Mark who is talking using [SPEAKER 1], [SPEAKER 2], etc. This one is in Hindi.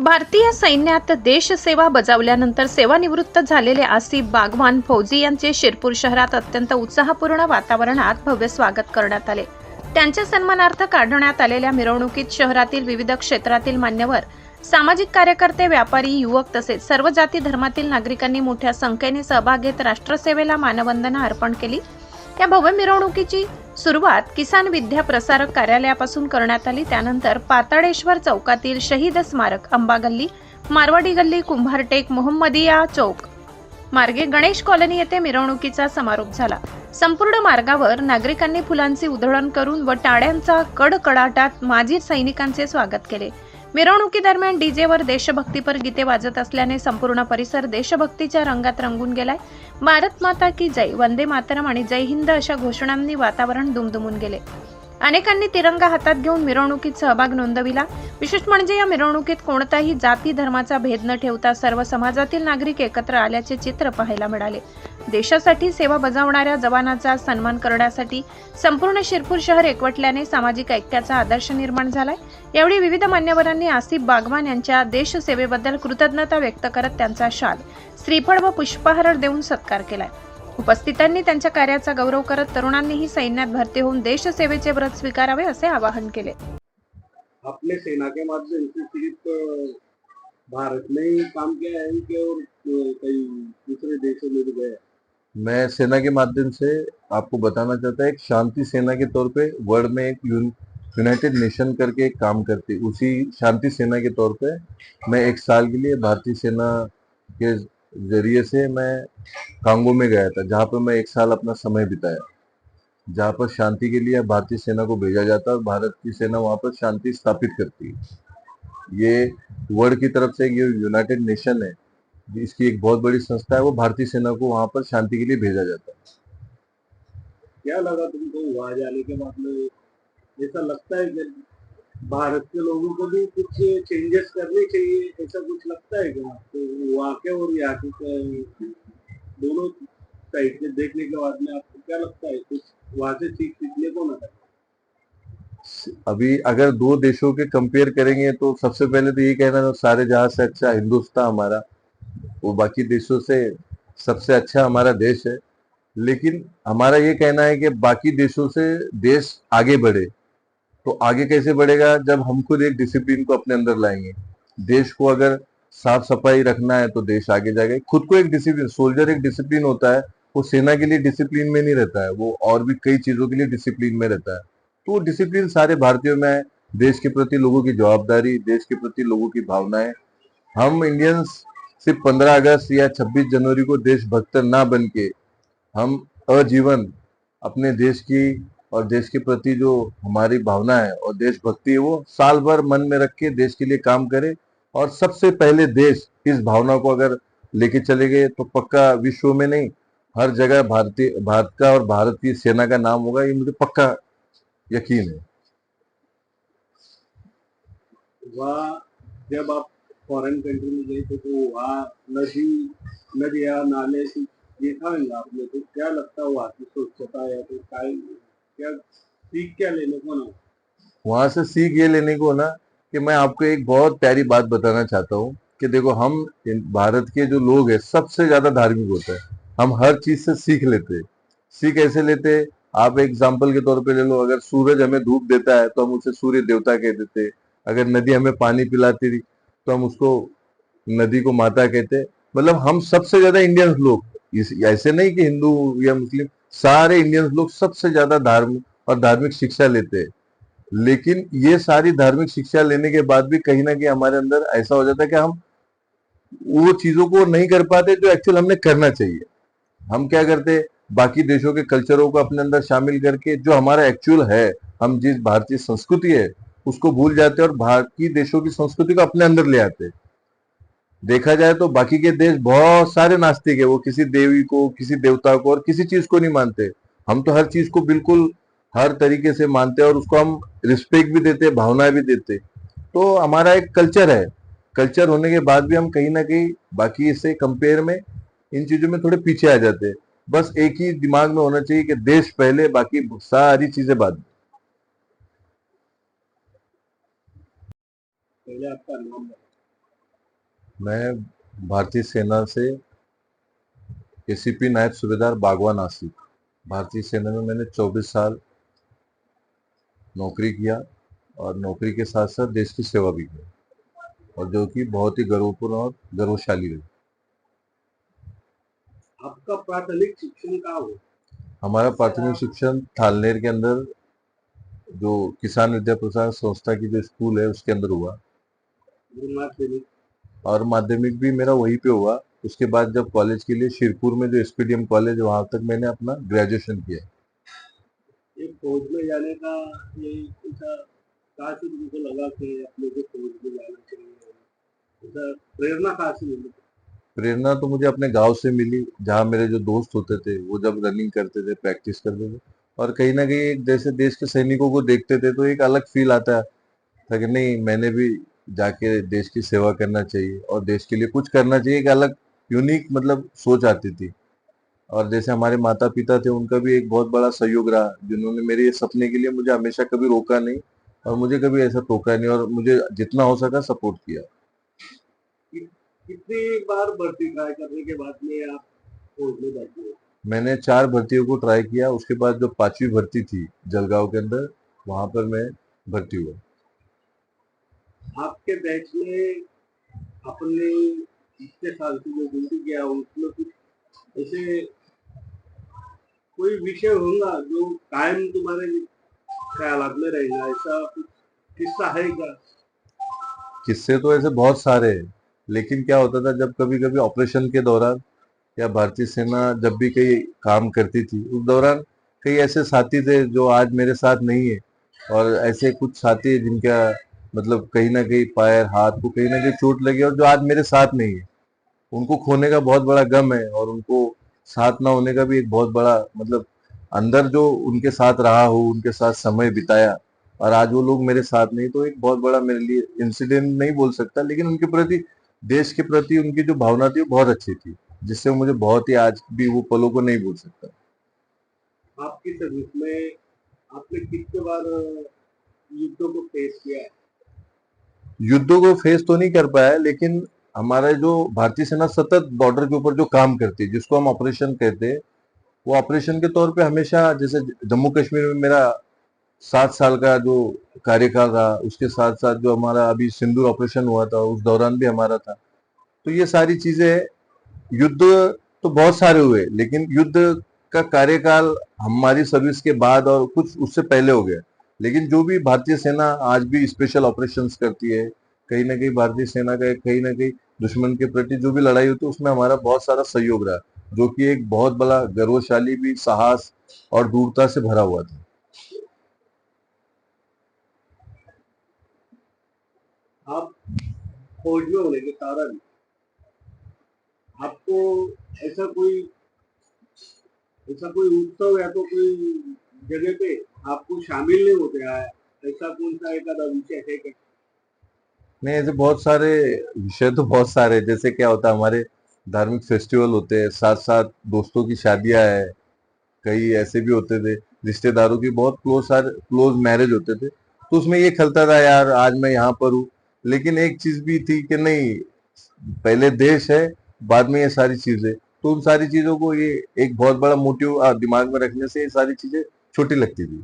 [SPEAKER 1] भारतीय सैन्यात देशसेवा बजावल्यानंतर सेवानिवृत्त झालेले आसिफ बागवान फौजी यांचे शिरपूर शहरात अत्यंत उत्साहपूर्ण वातावरणात भव्य स्वागत करण्यात आले। त्यांच्या सन्मानार्थ काढण्यात आलेल्या मिरवणुकीत शहरातील विविध क्षेत्रातील मान्यवर, सामाजिक कार्यकर्ते, व्यापारी, युवक तसेच सर्व जाती धर्मातील नागरिकांनी मोठ्या संख्येने सहभाग घेत राष्ट्रसेवेला मानवंदना अर्पण केली। या भव्य मिरवणुकीची सुरुवात किसान विद्या प्रसारक कार्यालयापासून करण्यात आली। त्यानंतर पाताळेश्वर चौकातील शहीद स्मारक, अंबा गल्ली, मारवाडी गल्ली, कुंभारटेक, मोहम्मदिया चौक मार्गे गणेश कॉलनी येथे मिरवणुकीचा समारोप झाला। संपूर्ण मार्गावर नागरिकांनी फुलांची उधळण करून व टाळ्यांचा कडकडाटात माजी सैनिकांचे स्वागत केले। मिरवणुकीदरम्यान डीजेवर देशभक्तीपर गीते वाजत असल्याने संपूर्ण परिसर देशभक्तीच्या रंगात रंगून गेलाय। भारत माता की जय, वंदे मातरम आणि जय हिंद अशा घोषणांनी वातावरण दुमदुमून गेले। अनेकांनी तिरंगा हातात घेऊन मिरवणुकीत सहभाग नोंदविला। विशेष म्हणजे या मिरवणुकीत कोणताही जाती धर्माचा भेद न ठेवता सर्व समाजातील नागरिक एकत्र आल्याचे चित्र पाहायला मिळाले। देशासाठी सेवा बजावणाऱ्या जवानांचा सन्मान करण्यासाठी संपूर्ण शिरपूर शहर एकवटल्याने सामाजिक ऐक्याचा आदर्श निर्माण झालाय। यावेळी विविध मान्यवरांनी आसिफ बागवान यांच्या देशसेवेबद्दल कृतज्ञता व्यक्त करत त्यांचा शाल, श्रीफळ व पुष्पहार देऊन सत्कार केलाय। उपस्थितांनी त्यांच्या कार्याचा गौरव करत तरुणांनीही सैन्यात भरती होऊन देशसेवेचे व्रत स्वीकारावे असे आवाहन केले।
[SPEAKER 2] अपने सेना के माध्यम से सिर्फ भारत में ही काम किया है कि और कई दूसरे देशों में भी गए?
[SPEAKER 3] मैं सेना के माध्यम से आपको बताना चाहता है, एक शांति सेना के तौर पे वर्ल्ड में एक यूनाइटेड नेशन करके एक काम करती, उसी शांति सेना के तौर पे मैं 1 साल के लिए भारतीय सेना के जरिए से मैं कांगो में गया था, जहाँ पर मैं 1 साल अपना समय बिताया, जहाँ पर शांति के लिए भारतीय सेना को भेजा जाता है और भारत की सेना वहाँ पर शांति स्थापित करती है। ये वर्ल्ड की तरफ से ये यूनाइटेड नेशन है, इसकी एक बहुत बड़ी संस्था है, वो भारतीय सेना को वहाँ पर शांति के लिए भेजा जाता है।
[SPEAKER 2] क्या लगा तुमको वहाँ जाने के बाद में? ऐसा लगता है कि भारत के लोगों को भी कुछ चेंजेस करने चाहिए, ऐसा कुछ लगता है क्या? तो वहाँ के और यहाँ के दोनों साइड से देखने के बाद में आपको क्या लगता है, कुछ वहाँ से सीखने को ना?
[SPEAKER 3] अभी अगर 2 देशों के कंपेयर करेंगे तो सबसे पहले तो ये कहना है, सारे जहां से अच्छा हिंदुस्तान हमारा, वो बाकी देशों से सबसे अच्छा हमारा देश है। लेकिन हमारा ये कहना है कि बाकी देशों से देश आगे बढ़े, तो आगे कैसे बढ़ेगा? जब हम खुद एक डिसिप्लिन को अपने अंदर लाएंगे। देश को अगर साफ सफाई रखना है तो देश आगे जाएगा। खुद को एक डिसिप्लिन, सोल्जर एक डिसिप्लिन होता है, वो सेना के लिए डिसिप्लिन में नहीं रहता है, वो और भी कई चीजों के लिए डिसिप्लिन में रहता है। तो वो डिसिप्लिन सारे भारतीयों में है। देश के प्रति लोगों की जवाबदारी, देश के प्रति लोगों की भावनाएं। हम इंडियंस सिर्फ 15 अगस्त या 26 जनवरी को देशभक्त ना बन के हम आजीवन अपने देश की और देश के प्रति जो हमारी भावना है और देशभक्ति है, वो साल भर मन में रख के देश के लिए काम करे। और सबसे पहले देश इस भावना को अगर लेके चले गए तो पक्का विश्व में नहीं, हर जगह भारत का और भारत की सेना का नाम होगा, ये मुझे पक्का यकीन है।
[SPEAKER 2] वहाँ जब आप फॉरेन कंट्री में गए थे तो वहाँ नदी या नाले से देखा होगा आपने, तो क्या लगता है वहाँ की स्वच्छता या तो क्या सीख क्या लेने को ना?
[SPEAKER 3] वहां से सीख ये लेने को ना कि मैं आपको एक बहुत प्यारी बात बताना चाहता हूँ कि देखो, हम भारत के जो लोग हैं सबसे ज्यादा धार्मिक होते हैं। हम हर चीज से सीख लेते हैं। सीख ऐसे लेते हैं, आप एग्जाम्पल के तौर पे ले लो, अगर सूरज हमें धूप देता है तो हम उसे सूर्य देवता कह देते। अगर नदी हमें पानी पिलाती थी तो हम उसको नदी को माता कहते। मतलब हम सबसे ज्यादा इंडियंस लोग, ऐसे नहीं कि हिंदू या मुस्लिम, सारे इंडियंस लोग सबसे ज्यादा धार्मिक शिक्षा लेते हैं। लेकिन ये सारी धार्मिक शिक्षा लेने के बाद भी कहीं ना कहीं हमारे अंदर ऐसा हो जाता है कि हम वो चीजों को नहीं कर पाते जो एक्चुअल हमने करना चाहिए। हम क्या करते, बाकी देशों के कल्चरों को अपने अंदर शामिल करके जो हमारा एक्चुअल है, हम जिस भारतीय संस्कृति है उसको भूल जाते हैं और बाकी देशों की संस्कृति को अपने अंदर ले आते। देखा जाए तो बाकी के देश बहुत सारे नास्तिक है, वो किसी देवी को, किसी देवता को और किसी चीज को नहीं मानते। हम तो हर चीज को बिल्कुल हर तरीके से मानते हैं और उसको हम रिस्पेक्ट भी देते, भावनाएं भी देते। तो हमारा एक कल्चर है। कल्चर होने के बाद भी हम कहीं ना कहीं बाकी से कंपेयर में इन चीजों में थोड़े पीछे आ जाते हैं। बस एक ही दिमाग में होना चाहिए कि देश पहले, बाकी सारी चीजें बाद में।
[SPEAKER 2] पहले आपका नाम बताओ।
[SPEAKER 3] मैं भारतीय सेना से एसीपी नायब सूबेदार बागवान आसिफ। भारतीय सेना में मैंने 24 साल नौकरी किया और नौकरी के साथ साथ देश की सेवा भी की, और जो कि बहुत ही गर्वपूर्ण और गौरवशाली रही।
[SPEAKER 2] आपका प्राथमिक शिक्षण कहाँ हुआ?
[SPEAKER 3] हमारा प्राथमिक शिक्षण थालनेर के अंदर जो किसान विद्या प्रसार संस्था की जो स्कूल है उसके अंदर हुआ,
[SPEAKER 2] माध्यमिक?
[SPEAKER 3] और माध्यमिक भी मेरा वहीं पे हुआ। उसके बाद जब कॉलेज के लिए शिरपुर में जो एसपीडीएम कॉलेज है वहां तक मैंने अपना ग्रेजुएशन किया।
[SPEAKER 2] ये फौज में जाने का ये ऐसा कहाँ से तुमको लगा कि अपने को फौज में जाना चाहिए? ऐसा प्रेरणा कहाँ से मिली?
[SPEAKER 3] प्रेरणा तो मुझे अपने गांव से मिली, जहाँ मेरे जो दोस्त होते थे वो जब रनिंग करते थे, प्रैक्टिस करते थे, और कहीं ना कहीं एक जैसे देश के सैनिकों को देखते थे तो एक अलग फील आता था कि नहीं, मैंने भी जाके देश की सेवा करना चाहिए और देश के लिए कुछ करना चाहिए। एक अलग यूनिक मतलब सोच आती थी। और जैसे हमारे माता पिता थे उनका भी एक बहुत बड़ा सहयोग रहा, जिन्होंने मेरे ये सपने के लिए मुझे हमेशा कभी रोका नहीं और मुझे कभी ऐसा टोका नहीं, और मुझे जितना हो सका सपोर्ट किया।
[SPEAKER 2] कितनी बार भर्ती ट्राई करने के बाद में आप फौज में जाते हो?
[SPEAKER 3] मैंने 4 भर्तियों को ट्राई किया, उसके बाद जो 5वीं भर्ती थी जलगांव के अंदर, वहां पर मैं भर्ती हुआ।
[SPEAKER 2] आपके बैच में अपने इतने साल की जो ड्यूटी किया उसमें कुछ ऐसे कोई विषय होगा जो कायम तुम्हारे ख्यालात में रहेगा, ऐसा कुछ किस्सा है क्या?
[SPEAKER 3] किस्से तो ऐसे बहुत सारे हैं, लेकिन क्या होता था जब कभी कभी ऑपरेशन के दौरान या भारतीय सेना जब भी कहीं काम करती थी उस दौरान कई ऐसे साथी थे जो आज मेरे साथ नहीं है, और ऐसे कुछ साथी हैं जिनका मतलब कहीं ना कहीं पैर हाथ को कहीं ना कहीं चोट लगी और जो आज मेरे साथ नहीं है। उनको खोने का बहुत बड़ा गम है, और उनको साथ ना होने का भी एक बहुत बड़ा मतलब अंदर जो उनके साथ रहा हो, उनके साथ समय बिताया, और आज वो लोग मेरे साथ नहीं, तो एक बहुत बड़ा मेरे लिए इंसिडेंट नहीं बोल सकता, लेकिन उनके प्रति, देश के प्रति उनकी जो भावना थी वो बहुत अच्छी थी, जिससे मुझे बहुत ही आज भी वो पलों को नहीं भूल सकता।
[SPEAKER 2] आपकी सर्विस में आपने कितने बार युद्धों को फेस किया है?
[SPEAKER 3] युद्धों को फेस तो नहीं कर पाया, लेकिन हमारा जो भारतीय सेना सतत बॉर्डर के ऊपर जो काम करती है जिसको हम ऑपरेशन कहते हैं, वो ऑपरेशन के तौर पे हमेशा, जैसे जम्मू कश्मीर में मेरा 7 साल का जो कार्यकाल रहा, उसके साथ साथ जो हमारा अभी सिंदूर ऑपरेशन हुआ था उस दौरान भी हमारा था। तो ये सारी चीजें, युद्ध तो बहुत सारे हुए, लेकिन युद्ध का कार्यकाल हमारी सर्विस के बाद और कुछ उससे पहले हो गया। लेकिन जो भी भारतीय सेना आज भी स्पेशल ऑपरेशंस करती है, कहीं ना कहीं भारतीय सेना का कहीं ना कहीं दुश्मन के प्रति जो भी लड़ाई होती है उसमें हमारा बहुत सारा सहयोग रहा, जो कि एक बहुत बड़ा गौरवशाली भी साहस और दूरता से भरा हुआ था।
[SPEAKER 2] आप फौज में होने के कारण आपको ऐसा कोई उत्सव या तो कोई जगह पे आपको शामिल नहीं होते हैं, ऐसा कौन सा एक आधा विषय है क्या?
[SPEAKER 3] नहीं, ऐसे बहुत सारे विषय तो बहुत सारे हैं। जैसे क्या होता है, हमारे धार्मिक फेस्टिवल होते हैं, साथ साथ दोस्तों की शादियां है, कई ऐसे भी होते थे, रिश्तेदारों की बहुत क्लोज मैरिज होते थे, तो उसमें ये खलता था यार आज मैं यहाँ पर हूँ। लेकिन एक चीज भी थी कि नहीं, पहले देश है, बाद में ये सारी चीजें, तो उन सारी चीजों को ये एक बहुत बड़ा मोटिव दिमाग में रखने से ये सारी चीजें छोटी लगती थी।